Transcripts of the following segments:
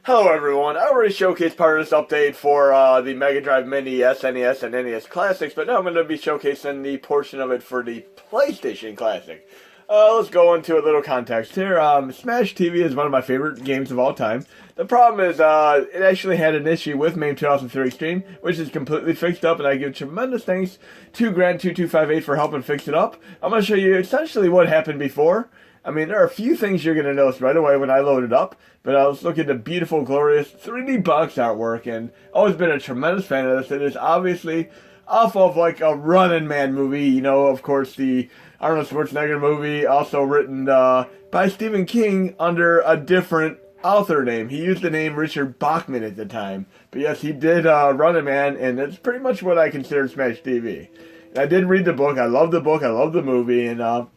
Hello everyone, I already showcased part of this update for the Mega Drive Mini, SNES, and NES Classics, but now I'm going to be showcasing the portion of it for the PlayStation Classic. Let's go into a little context here. Smash TV is one of my favorite games of all time. The problem is, it actually had an issue with MAME 2003 Xtreme, which is completely fixed up, and I give tremendous thanks to Grant2258 for helping fix it up. I'm going to show you essentially what happened before. I mean, there are a few things you're going to notice right away when I load it up, but I was looking at the beautiful, glorious 3D box artwork, and always been a tremendous fan of this. It is obviously off of like a Running Man movie, you know, of course, the Arnold Schwarzenegger movie, also written by Stephen King under a different author name. He used the name Richard Bachman at the time, but yes, he did Running Man, and it's pretty much what I consider Smash TV. And I did read the book, I love the book, I love the movie, and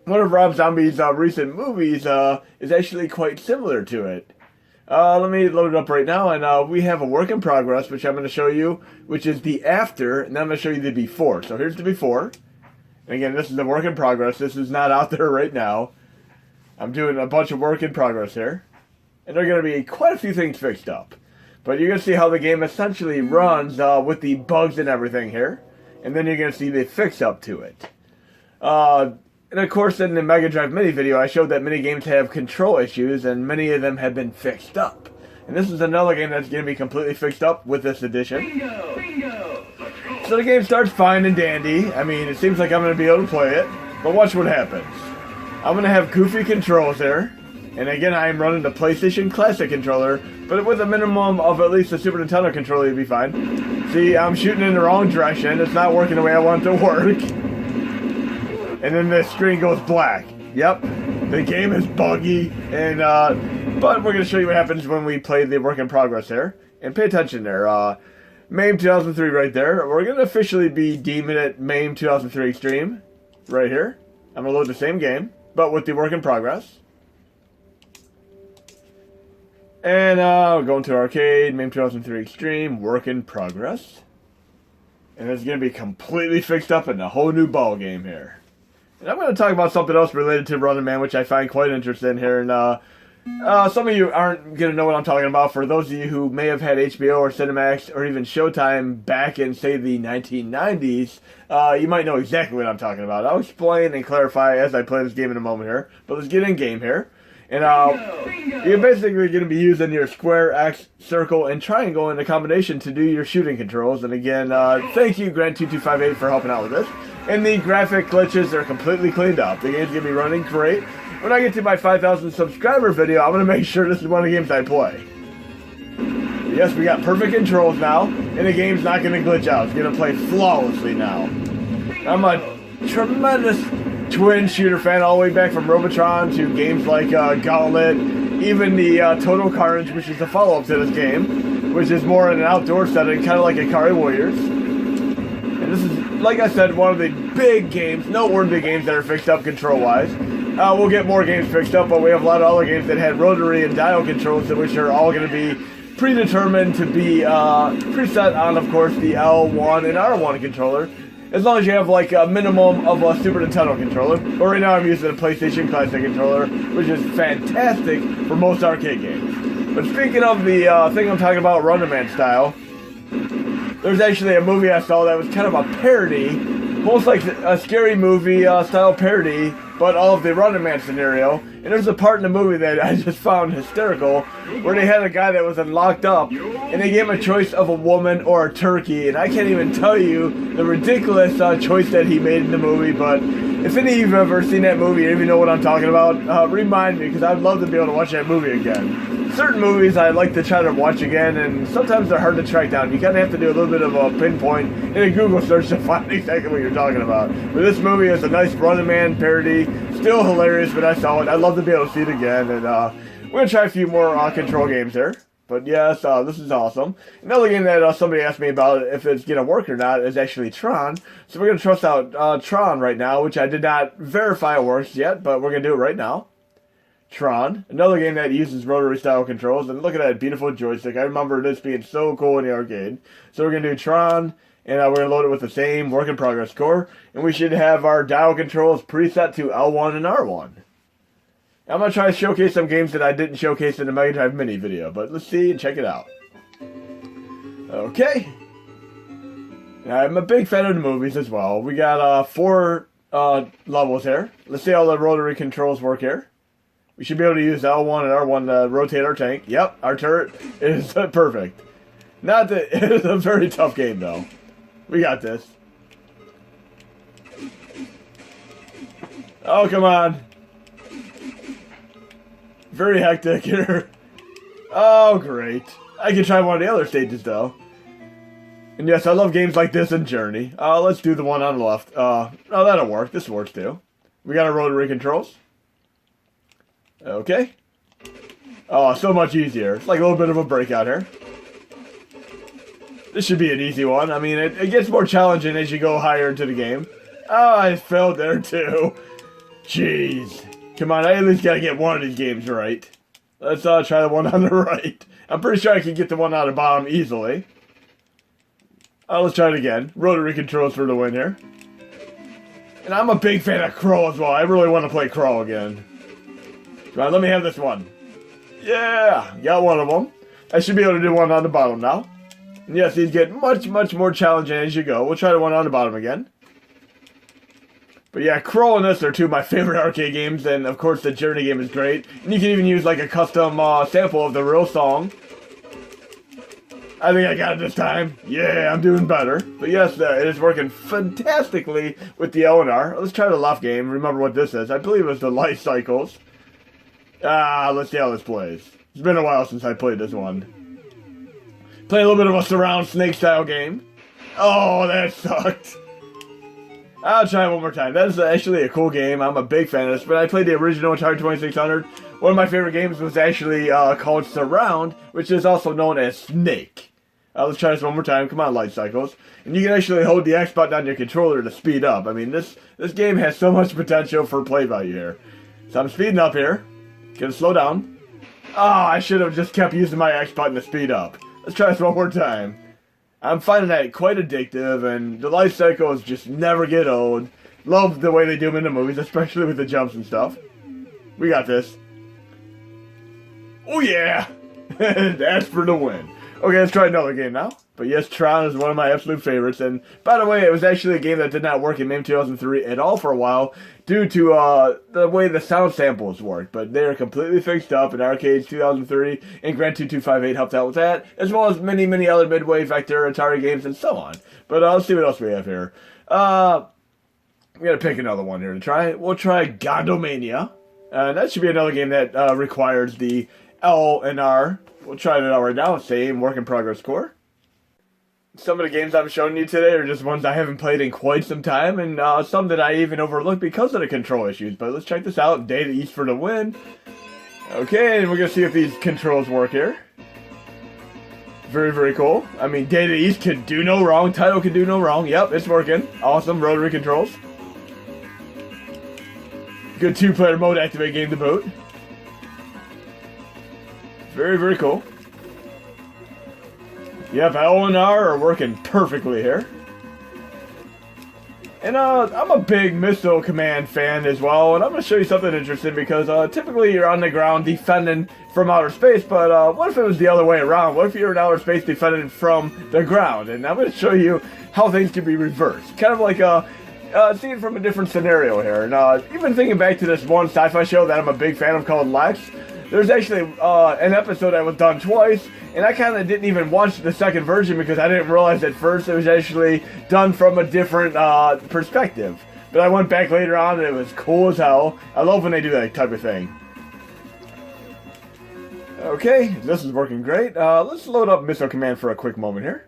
one of Rob Zombie's recent movies is actually quite similar to it. Let me load it up right now, and we have a work in progress, which I'm going to show you, which is the after, and then I'm going to show you the before. So here's the before. And again, this is the work in progress. This is not out there right now. I'm doing a bunch of work in progress here. And there are going to be quite a few things fixed up. But you're going to see how the game essentially runs with the bugs and everything here. And then you're going to see the fix up to it. And of course, in the Mega Drive Mini video, I showed that many games have control issues, and many of them have been fixed up. And this is another game that's going to be completely fixed up with this edition. Bingo! Bingo! So the game starts fine and dandy. I mean, it seems like I'm going to be able to play it, but watch what happens. I'm going to have goofy controls there, and again, I am running the PlayStation Classic controller, but with a minimum of at least a Super Nintendo controller, you'll be fine. See, I'm shooting in the wrong direction. It's not working the way I want it to work. And then the screen goes black. Yep, the game is buggy, and but we're going to show you what happens when we play the work in progress here. And pay attention there. MAME 2003 right there. We're going to officially be deeming it MAME 2003 Xtreme right here. I'm going to load the same game, but with the work in progress. And we're going to arcade, MAME 2003 Xtreme, work in progress. And it's going to be completely fixed up in a whole new ball game here. And I'm going to talk about something else related to Running Man, which I find quite interesting here. And some of you aren't going to know what I'm talking about. For those of you who may have had HBO or Cinemax or even Showtime back in, say, the 1990s, you might know exactly what I'm talking about. I'll explain and clarify as I play this game in a moment here. But let's get in game here. And you're basically going to be using your square, X, circle, and triangle in a combination to do your shooting controls. And again, thank you, Grant2258, for helping out with this. And the graphic glitches are completely cleaned up. The game's going to be running great. When I get to my 5,000 subscriber video, I'm going to make sure this is one of the games I play. Yes, we got perfect controls now, and the game's not going to glitch out. It's going to play flawlessly now. I'm a tremendous twin shooter fan all the way back from Robotron to games like Gauntlet, even the Total Carnage, which is the follow-up to this game, which is more in an outdoor setting, kind of like Ikari Warriors. And this is, like I said, one of the big games, noteworthy games that are fixed up control-wise. We'll get more games fixed up, but we have a lot of other games that had rotary and dial controls, which are all going to be predetermined to be preset on, of course, the L1 and R1 controller. As long as you have like a minimum of a Super Nintendo controller. But right now I'm using a PlayStation Classic controller, which is fantastic for most arcade games. But speaking of the thing I'm talking about, Running Man style, there's actually a movie I saw that was kind of a parody, almost like a scary movie style parody, but all of the Running Man scenario. And there's a part in the movie that I just found hysterical, where they had a guy that was locked up, and they gave him a choice of a woman or a turkey. And I can't even tell you the ridiculous choice that he made in the movie, but if any of you have ever seen that movie or even know what I'm talking about, remind me, because I'd love to be able to watch that movie again. Certain movies I like to try to watch again, and sometimes they're hard to track down. You kind of have to do a little bit of a pinpoint in a Google search to find exactly what you're talking about. But this movie is a nice Running Man parody, still hilarious when I saw it. I'd love to be able to see it again, and we're going to try a few more control games here. But yes, this is awesome. Another game that somebody asked me about if it's going to work or not is actually TRON. So we're going to trust out TRON right now, which I did not verify it works yet, but we're going to do it right now. TRON, another game that uses rotary style controls, and look at that beautiful joystick. I remember this being so cool in the arcade. So we're going to do TRON, and we're going to load it with the same work in progress core, and we should have our dial controls preset to L1 and R1. I'm going to try to showcase some games that I didn't showcase in the Mega Drive Mini video, but let's see and check it out. Okay. I'm a big fan of the movies as well. We got 4 levels here. Let's see how the rotary controls work here. We should be able to use L1 and R1 to rotate our tank. Yep, our turret is perfect. Not that it is a very tough game though. We got this. Oh, come on. Very hectic here. Oh, great. I can try one of the other stages, though. And yes, I love games like this and Journey. Let's do the one on the left. Oh, that'll work. This works, too. We got our rotary controls. Okay. Oh, so much easier. It's like a little bit of a breakout here. This should be an easy one. I mean, it gets more challenging as you go higher into the game. Oh, I failed there, too. Jeez. Come on, I at least gotta get one of these games right. Let's try the one on the right. I'm pretty sure I can get the one on the bottom easily. Let's try it again. Rotary controls for the win here. And I'm a big fan of Crow as well. I really want to play Crow again. Come on, let me have this one. Yeah, got one of them. I should be able to do one on the bottom now. And yes, these get much, much more challenging as you go. We'll try the one on the bottom again. But yeah, Crow and this are 2 of my favorite arcade games, and of course the Journey game is great. And you can even use like a custom sample of the real song. I think I got it this time. Yeah, I'm doing better. But yes, it is working fantastically with the L and R. Let's try the left game. Remember what this is. I believe it was the life cycles. Let's see how this plays. It's been a while since I played this one. Play a little bit of a surround snake style game. Oh, that sucked. I'll try it one more time. That is actually a cool game. I'm a big fan of this. But I played the original Atari 2600. One of my favorite games was actually called Surround, which is also known as Snake. Let's try this one more time. Come on, light cycles. And you can actually hold the X button on your controller to speed up. I mean, this game has so much potential for play value here. So I'm speeding up here. Gonna slow down. Oh, I should have just kept using my X button to speed up. Let's try this one more time. I'm finding that quite addictive, and the life cycles just never get old. Love the way they do them in the movies, especially with the jumps and stuff. We got this. Oh yeah! That's for the win. Okay, let's try another game now. But yes, TRON is one of my absolute favorites. And by the way, it was actually a game that did not work in MAME 2003 at all for a while due to the way the sound samples work. But they are completely fixed up in Arcades 2003, and Grand 2258 helped out with that, as well as many, many other Midway, Vector, Atari games, and so on. But let's see what else we have here. We gotta pick another one here to try. We'll try Gado Mania. That should be another game that requires the L and R. We'll try it out right now. Same work in progress core. Some of the games I'm showing you today are just ones I haven't played in quite some time, and some that I even overlooked because of the control issues. But let's check this out. Data East for the win. Okay, and we're going to see if these controls work here. Very, very cool. I mean, Data East can do no wrong. Title can do no wrong. Yep, it's working. Awesome. Rotary controls. Good 2-player mode activate game to boot. Very, very cool. Yep, L and R are working perfectly here. And I'm a big Missile Command fan as well, and I'm going to show you something interesting because typically you're on the ground defending from outer space, but what if it was the other way around? What if you're in outer space defending from the ground? And I'm going to show you how things can be reversed. Kind of like seeing from a different scenario here. And even thinking back to this one sci-fi show that I'm a big fan of called Lex, there's actually an episode that was done twice, and I kind of didn't even watch the second version because I didn't realize at first it was actually done from a different perspective. But I went back later on and it was cool as hell. I love when they do that type of thing. Okay, this is working great. Let's load up Missile Command for a quick moment here.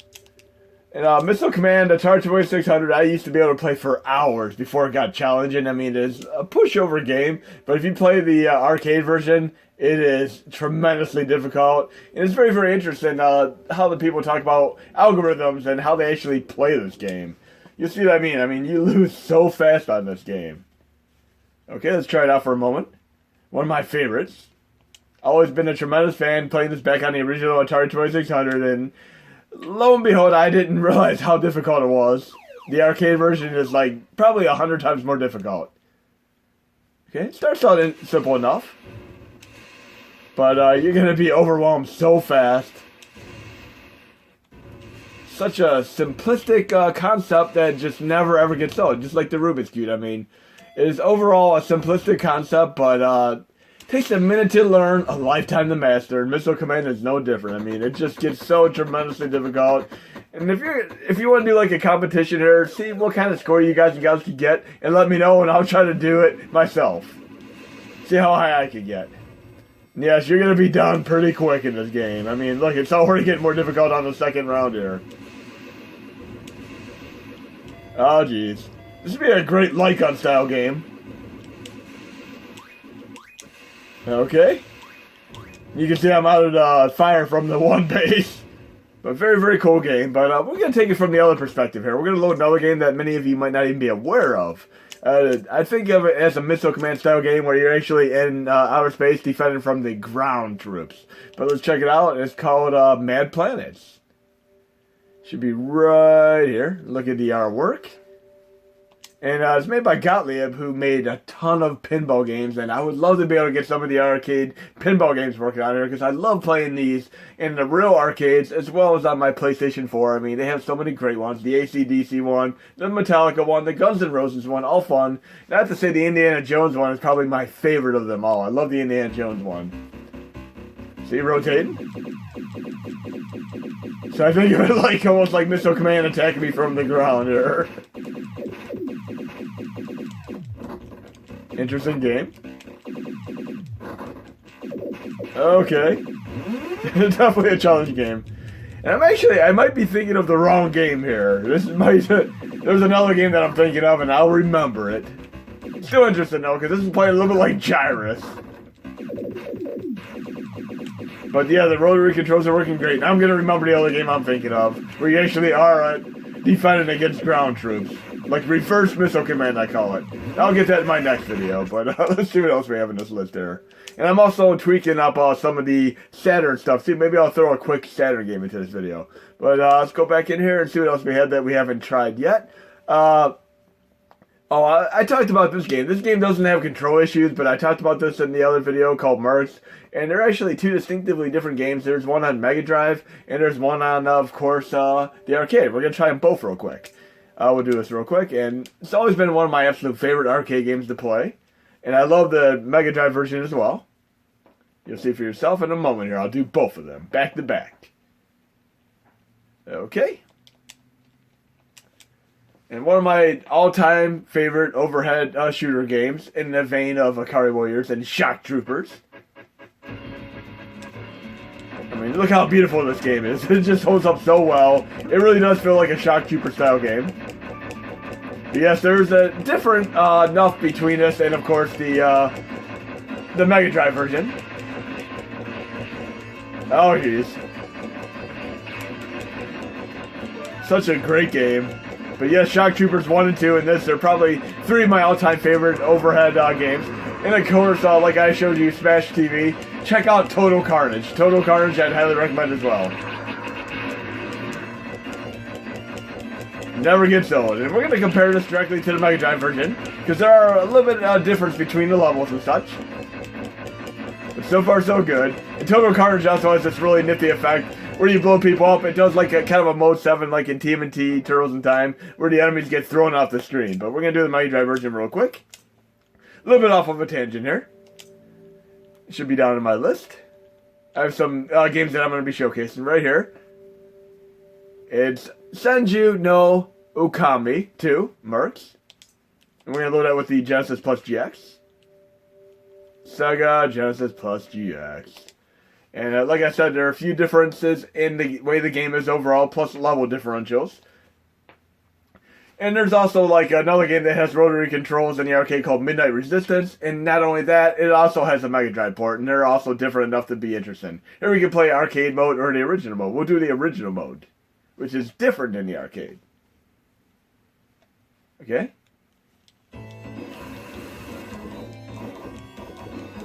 And Missile Command, Atari 2600, I used to be able to play for hours before it got challenging. I mean, it is a pushover game, but if you play the arcade version, it is tremendously difficult. And it's very, very interesting how the people talk about algorithms and how they actually play this game. You see what I mean? I mean, you lose so fast on this game. Okay, let's try it out for a moment. One of my favorites. Always been a tremendous fan playing this back on the original Atari 2600, and lo and behold, I didn't realize how difficult it was. The arcade version is like probably 100 times more difficult. Okay, Okay, it starts out simple enough. But you're going to be overwhelmed so fast. Such a simplistic concept that just never ever gets old. Just like the Rubik's Cube. I mean, it is overall a simplistic concept, but takes a minute to learn, a lifetime to master, and Missile Command is no different. I mean, it just gets so tremendously difficult. And if you want to do like a competition here, see what kind of score you guys can get, and let me know, and I'll try to do it myself. See how high I can get. And yes, you're going to be done pretty quick in this game. I mean, look, it's already getting more difficult on the second round here. Oh, jeez. This would be a great light gun style game. Okay. You can see I'm out of fire from the one base. But very, very cool game. But we're going to take it from the other perspective here. We're going to load another game that many of you might not even be aware of. I think of it as a Missile Command style game where you're actually in outer space defending from the ground troops. But let's check it out. It's called Mad Planets. Should be right here. Look at the artwork. And it's made by Gottlieb, who made a ton of pinball games, and I would love to be able to get some of the arcade pinball games working on here, because I love playing these in the real arcades, as well as on my PlayStation 4. I mean, they have so many great ones. The AC/DC one, the Metallica one, the Guns N' Roses one, all fun. And I have to say the Indiana Jones one is probably my favorite of them all. I love the Indiana Jones one. See, rotating? So I think it was like almost like Missile Command attacking me from the ground here. Interesting game. Okay. Definitely a challenge game. And I might be thinking of the wrong game here. There's another game that I'm thinking of, and I'll remember it. Still interesting though, because this is playing a little bit like Gyrus. But yeah, the rotary controls are working great. Now I'm going to remember the other game I'm thinking of, where you actually are defending against ground troops. Like reverse Missile Command, I call it. I'll get that in my next video, but let's see what else we have in this list here. And I'm also tweaking up some of the Saturn stuff. See, maybe I'll throw a quick Saturn game into this video. But let's go back in here and see what else we have that we haven't tried yet. I talked about this game. This game doesn't have control issues, but I talked about this in the other video called Mercs. And they're actually two distinctively different games. There's one on Mega Drive, and there's one on, of course, the arcade. We're going to try them both real quick. We'll do this real quick. And it's always been one of my absolute favorite arcade games to play. And I love the Mega Drive version as well. You'll see for yourself in a moment here. I'll do both of them, back to back. Okay. And one of my all-time favorite overhead shooter games in the vein of Akari Warriors and Shock Troopers. I mean, look how beautiful this game is. It just holds up so well. It really does feel like a Shock Trooper style game. But yes, there's a different enough between this and, of course, the Mega Drive version. Oh, jeez. Such a great game. But yes, Shock Troopers 1 and 2 and this, they're probably three of my all-time favorite overhead games. And of course, like I showed you, Smash TV, check out Total Carnage. Total Carnage, I'd highly recommend as well. Never gets old. And we're going to compare this directly to the Mega Drive version, because there are a little bit of difference between the levels and such. But so far, so good. And Total Carnage also has this really nifty effect where you blow people up. It does like a kind of a Mode 7 like in TMNT, Turtles in Time, where the enemies get thrown off the screen. But we're going to do the Mega Drive version real quick. A little bit off of a tangent here. It should be down in my list. I have some games that I'm going to be showcasing right here. It's Senju no Okami 2, Mercs. And we're going to load that with the Genesis Plus GX. Sega Genesis Plus GX. And like I said, there are a few differences in the way the game is overall, plus level differentials. And there's also like another game that has rotary controls in the arcade called Midnight Resistance. And not only that, it also has a Mega Drive port, and they're also different enough to be interesting. Here we can play arcade mode or the original mode. We'll do the original mode, which is different than the arcade. Okay?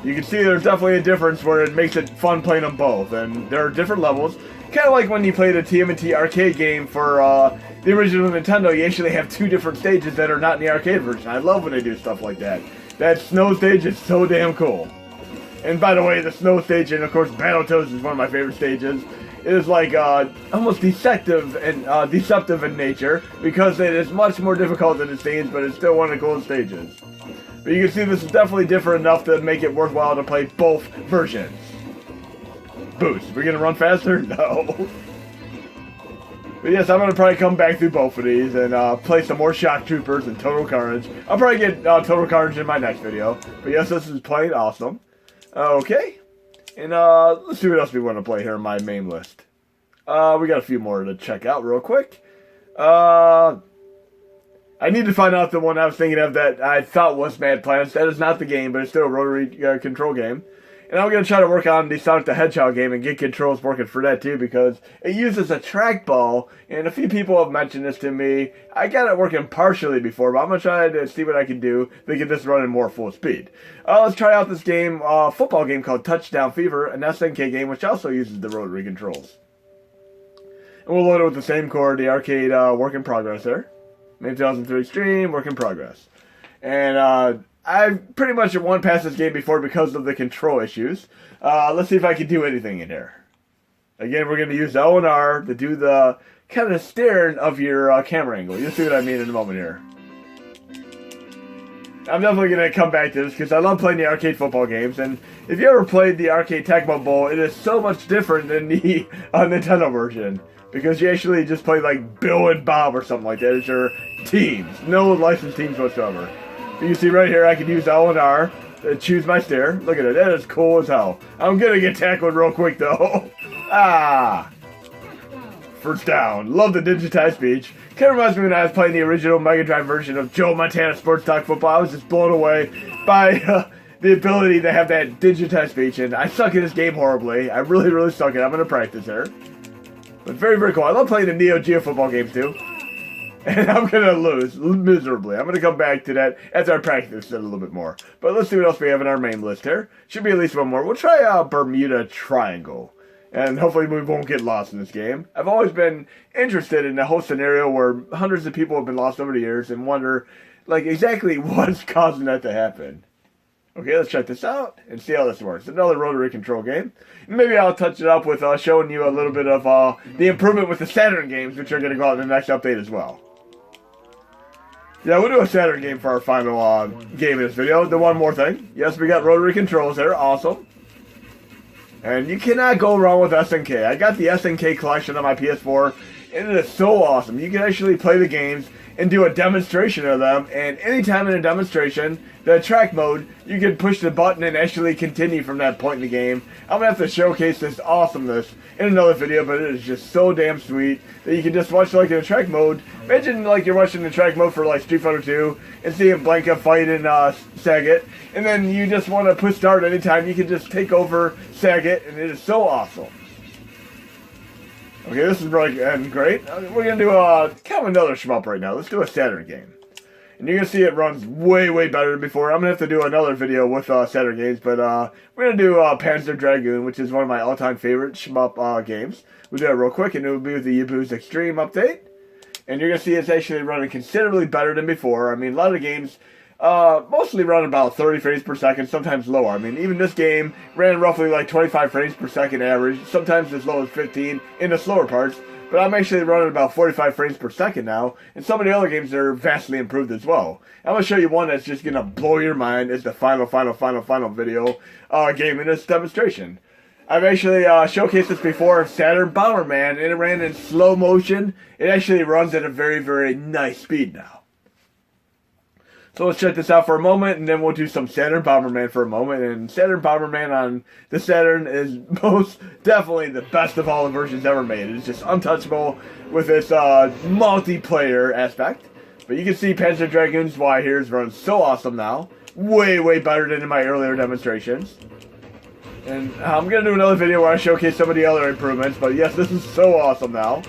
You can see there's definitely a difference where it makes it fun playing them both. And there are different levels. Kind of like when you play the TMNT arcade game for the original Nintendo, you actually have two different stages that are not in the arcade version. I love when they do stuff like that. That snow stage is so damn cool. And by the way, the snow stage, and of course Battletoads is one of my favorite stages. It is like almost deceptive in nature because it is much more difficult than it seems, but it's still one of the coolest stages. But you can see this is definitely different enough to make it worthwhile to play both versions. Boost. We're gonna run faster? No. But yes, I'm gonna probably come back through both of these and play some more Shock Troopers and Total Carnage. I'll probably get Total Carnage in my next video. But yes, this is playing awesome. Okay. And let's see what else we want to play here in my main list. We got a few more to check out real quick. I need to find out the one I was thinking of that I thought was Mad Planets. That is not the game, but it's still a rotary control game. And I'm going to try to work on the Sonic the Hedgehog game and get controls working for that too, because it uses a trackball, and a few people have mentioned this to me. I got it working partially before, but I'm going to try to see what I can do to get this running more full speed. Let's try out this game, football game called Touchdown Fever, an SNK game which also uses the rotary controls. And we'll load it with the same core, the arcade work in progress there. MAME 2003 Xtreme, work in progress. And I've pretty much won past this game before because of the control issues. Let's see if I can do anything in here. Again, we're going to use L and R to do the kind of steering of your camera angle. You'll see what I mean in a moment here. I'm definitely going to come back to this because I love playing the arcade football games. And if you ever played the arcade Tecmo Bowl, it is so much different than the Nintendo version. Because you actually just play like Bill and Bob or something like that as your teams. No licensed teams whatsoever. You can see right here, I can use L and R to choose my steer. Look at it, that is cool as hell. I'm gonna get tackled real quick though. First down. Love the digitized speech. Kind of reminds me when I was playing the original Mega Drive version of Joe Montana Sports Talk Football. I was just blown away by the ability to have that digitized speech, and I suck at this game horribly. I really, really suck at it. I'm gonna practice here. But very, very cool. I love playing the Neo Geo football games too. And I'm going to lose miserably. I'm going to come back to that after I practice it a little bit more. But let's see what else we have in our main list here. Should be at least one more. We'll try Bermuda Triangle. And hopefully we won't get lost in this game. I've always been interested in the whole scenario where hundreds of people have been lost over the years and wonder, like, exactly what's causing that to happen. Okay, let's check this out and see how this works. Another rotary control game. Maybe I'll touch it up with showing you a little bit of the improvement with the Saturn games, which are going to go out in the next update as well. Yeah, we'll do a Saturn game for our final game in this video. The one more thing. Yes, we got rotary controls there. Awesome. And you cannot go wrong with SNK. I got the SNK collection on my PS4, and it is so awesome. You can actually play the games and do a demonstration of them, and anytime in a demonstration, the track mode, you can push the button and actually continue from that point in the game. I'm going to have to showcase this awesomeness in another video, but it is just so damn sweet that you can just watch like in the track mode. Imagine like you're watching the track mode for like Street Fighter 2 and seeing Blanca fight in Sagat, and then you just want to push start anytime, you can just take over Sagat, and it is so awesome. Okay, this is really great. We're going to do kind of another shmup right now. Let's do a Saturn game. And you're going to see it runs way, way better than before. I'm going to have to do another video with Saturn games, but we're going to do Panzer Dragoon, which is one of my all-time favorite shmup games. We'll do it real quick, and it will be with the Yibu's Xtreme update. And you're going to see it's actually running considerably better than before. I mean, a lot of the games mostly run about 30 frames per second, sometimes lower. I mean, even this game ran roughly like 25 frames per second average, sometimes as low as 15 in the slower parts. But I'm actually running about 45 frames per second now, and some of the other games are vastly improved as well. I'm going to show you one that's just going to blow your mind. It's the final video game in this demonstration. I've actually showcased this before, Saturn Bomberman, and it ran in slow motion. It actually runs at a very, very nice speed now. So let's check this out for a moment, and then we'll do some Saturn Bomberman for a moment. And Saturn Bomberman on the Saturn is most definitely the best of all the versions ever made. It's just untouchable with its multiplayer aspect. But you can see Panzer Dragoon's Y here is running so awesome now. Way, way better than in my earlier demonstrations. And I'm going to do another video where I showcase some of the other improvements. But yes, this is so awesome now.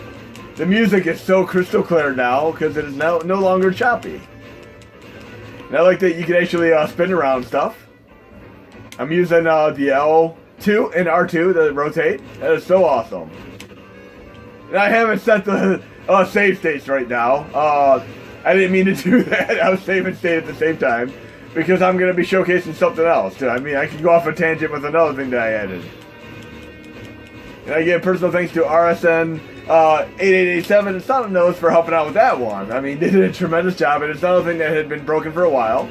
The music is so crystal clear now because it is now no longer choppy. And I like that you can actually spin around stuff. I'm using the L2 and R2 to rotate. That is so awesome. And I haven't set the save states right now. I didn't mean to do that. I was saving state at the same time. because I'm going to be showcasing something else too. I mean, I could go off a tangent with another thing that I added. And I give personal thanks to RSN 8887 and Saturn Nose for helping out with that one. I mean, they did a tremendous job, and it's another thing that had been broken for a while.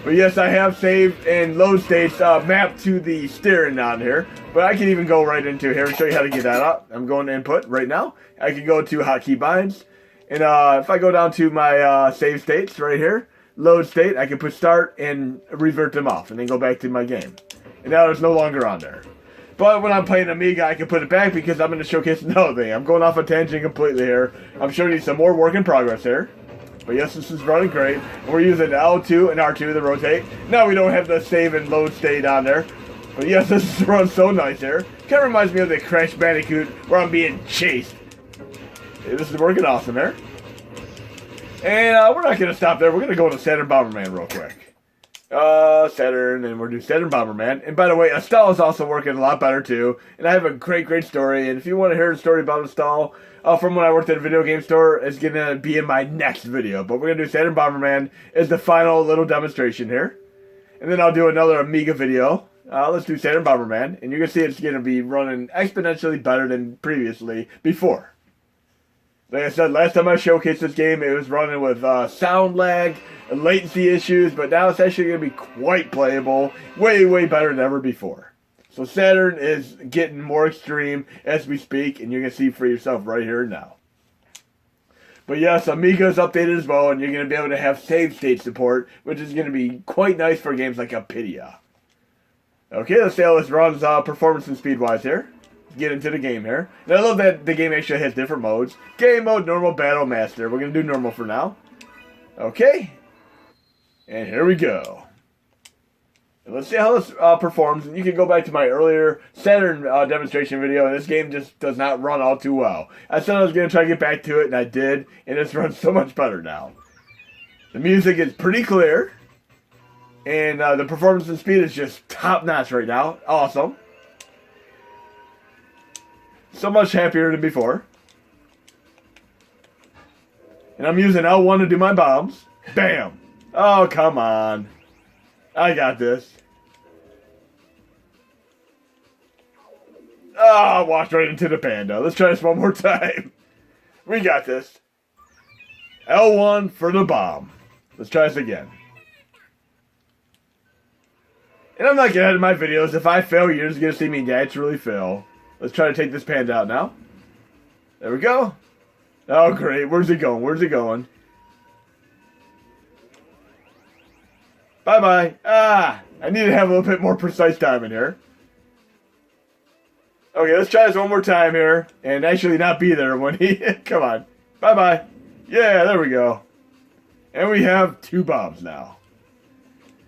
But yes, I have saved and load states mapped to the steering on here. But I can even go right into here and show you how to get that up. I'm going to input right now. I can go to hotkey binds. And if I go down to my save states right here, load state, I can push start and revert them off. And then go back to my game. And now it's no longer on there. But when I'm playing Amiga, I can put it back because I'm going to showcase another thing. I'm going off a tangent completely here. I'm showing you some more work in progress here. But yes, this is running great. And we're using L2 and R2 to rotate. Now we don't have the save and load state on there. But yes, this is running so nice here. Kind of reminds me of the Crash Bandicoot where I'm being chased. This is working awesome there. And we're not going to stop there. We're going to go to Saturn Bomberman real quick. Saturn, and we're doing Saturn Bomberman. And by the way, Estelle is also working a lot better too. And I have a great story. And if you want to hear a story about Estelle from when I worked at a video game store, it's going to be in my next video. But we're going to do Saturn Bomberman as the final little demonstration here. And then I'll do another Amiga video. Let's do Saturn Bomberman. And you're going to see it's going to be running exponentially better than before. Like I said, last time I showcased this game, it was running with sound lag and latency issues, but now it's actually going to be quite playable, way better than ever before. So Saturn is getting more extreme as we speak, and you're going to see for yourself right here and now. But yes, Amiga is updated as well, and you're going to be able to have save state support, which is going to be quite nice for games like Apidia. Okay, let's see how this runs performance and speed-wise here. Get into the game here. And I love that the game actually has different modes. Game mode, normal, battle, master. We're going to do normal for now. Okay. And here we go. And let's see how this performs. And you can go back to my earlier Saturn demonstration video. And this game just does not run all too well. I said I was going to try to get back to it, and I did. And it's run so much better now. The music is pretty clear. And the performance and speed is just top-notch right now. Awesome. So much happier than before. And I'm using L1 to do my bombs. Bam! Oh, come on. I got this. Oh, walked right into the panda. Let's try this one more time. We got this. L1 for the bomb. Let's try this again. And I'm not getting ahead of my videos. If I fail, you're just going to see me naturally fail. Let's try to take this panda out now. There we go. Oh, great. Where's it going? Where's it going? Bye-bye. Ah, I need to have a little bit more precise time in here. Okay, let's try this one more time here. And actually not be there when he... Come on. Bye-bye. Yeah, there we go. And we have 2 bombs now.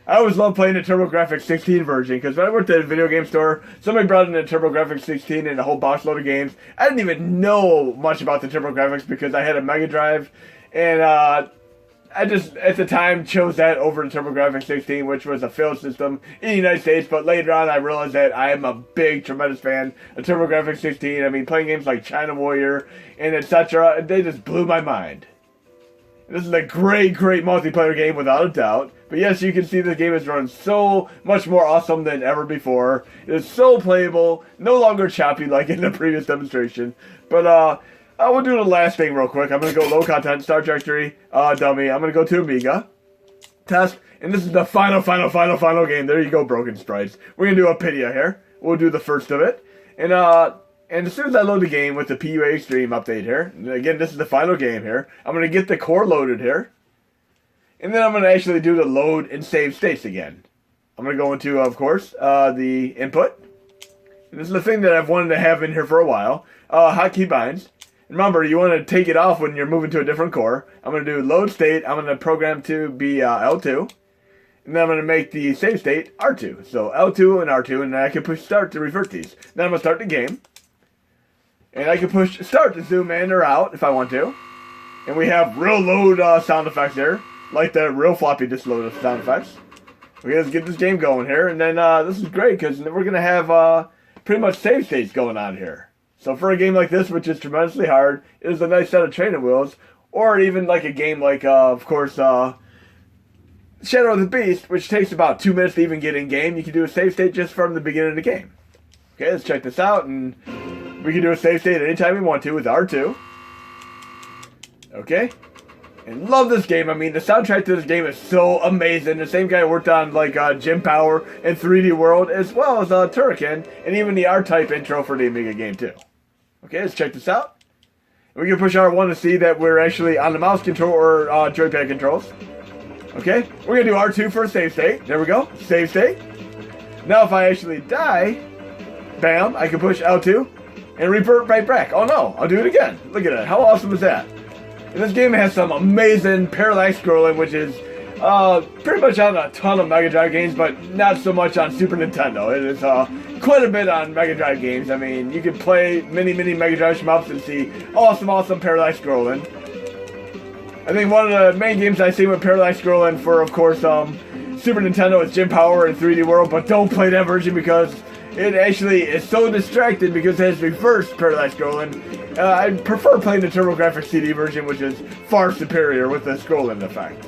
I always love playing the TurboGrafx 16 version, because when I worked at a video game store, somebody brought in a TurboGrafx 16 and a whole box load of games. I didn't even know much about the TurboGrafx because I had a Mega Drive, and I just, at the time, chose that over the TurboGrafx 16, which was a failed system in the United States, but later on I realized that I am a big, tremendous fan of TurboGrafx 16. I mean, playing games like China Warrior and etc., they just blew my mind. This is a great multiplayer game without a doubt. But yes, you can see the game is run so much more awesome than ever before. It is so playable, no longer choppy like in the previous demonstration. But I will do the last thing real quick. I'm going to go low content, Star Trek 3, dummy. I'm going to go to Amiga Test. And this is the final game. There you go, Broken Sprites. We're going to do Apidia here. We'll do the first of it. And as soon as I load the game with the PUA Xtreme update here, again, this is the final game here, I'm going to get the core loaded here. And then I'm going to actually do the load and save states again. I'm going to go into, of course, the input. And this is the thing that I've wanted to have in here for a while. Hotkey binds. Remember, you want to take it off when you're moving to a different core. I'm going to do load state. I'm going to program to be L2. And then I'm going to make the save state R2. So L2 and R2, and then I can push start to revert these. Then I'm going to start the game. And I can push start to zoom in or out if I want to. And we have real load sound effects there. Like the real floppy disk load sound effects. Okay, let's get this game going here. And then this is great because we're going to have pretty much save states going on here. So for a game like this, which is tremendously hard, it is a nice set of training wheels. Or even like a game like, of course, Shadow of the Beast, which takes about 2 minutes to even get in game, you can do a save state just from the beginning of the game. Okay, let's check this out, and we can do a save state anytime we want to with R2. Okay, and love this game. I mean, the soundtrack to this game is so amazing. The same guy worked on like Jim Power and 3D World, as well as Turrican, and even the R-Type intro for the Amiga game too. Okay, let's check this out. We can push R1 to see that we're actually on the mouse control or joypad controls. Okay, we're gonna do R2 for a save state. There we go, save state. Now if I actually die, bam, I can push L2 and revert right back. Oh no, I'll do it again. Look at that, how awesome is that? And this game has some amazing parallax scrolling, which is pretty much on a ton of Mega Drive games, but not so much on Super Nintendo. It is quite a bit on Mega Drive games. I mean, you can play many Mega Drive shmups and see awesome parallax scrolling. I think one of the main games I see with parallax scrolling for, of course, Super Nintendo is Jim Power and 3D World, but don't play that version because it actually is so distracted because it has reverse parallax scrolling. I prefer playing the TurboGrafx CD version, which is far superior with the scrolling effect.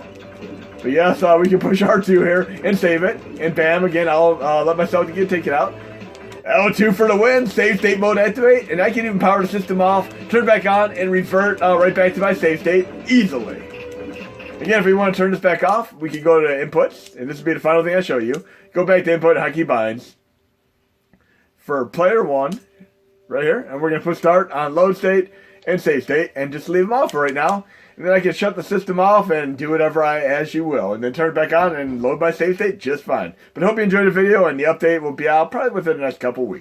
But yes, we can push R2 here and save it, and bam, again, I'll let myself get taken out. L2 for the win, save state mode activate, and I can even power the system off, turn back on, and revert right back to my save state easily. Again, if we want to turn this back off, we can go to inputs, and this will be the final thing I show you. Go back to input hotkey binds for player 1, right here, and we're going to put start on load state and save state, and just leave them off for right now. And then I can shut the system off and do whatever as you will, and then turn it back on and load my save state just fine. But I hope you enjoyed the video, and the update will be out probably within the next couple weeks.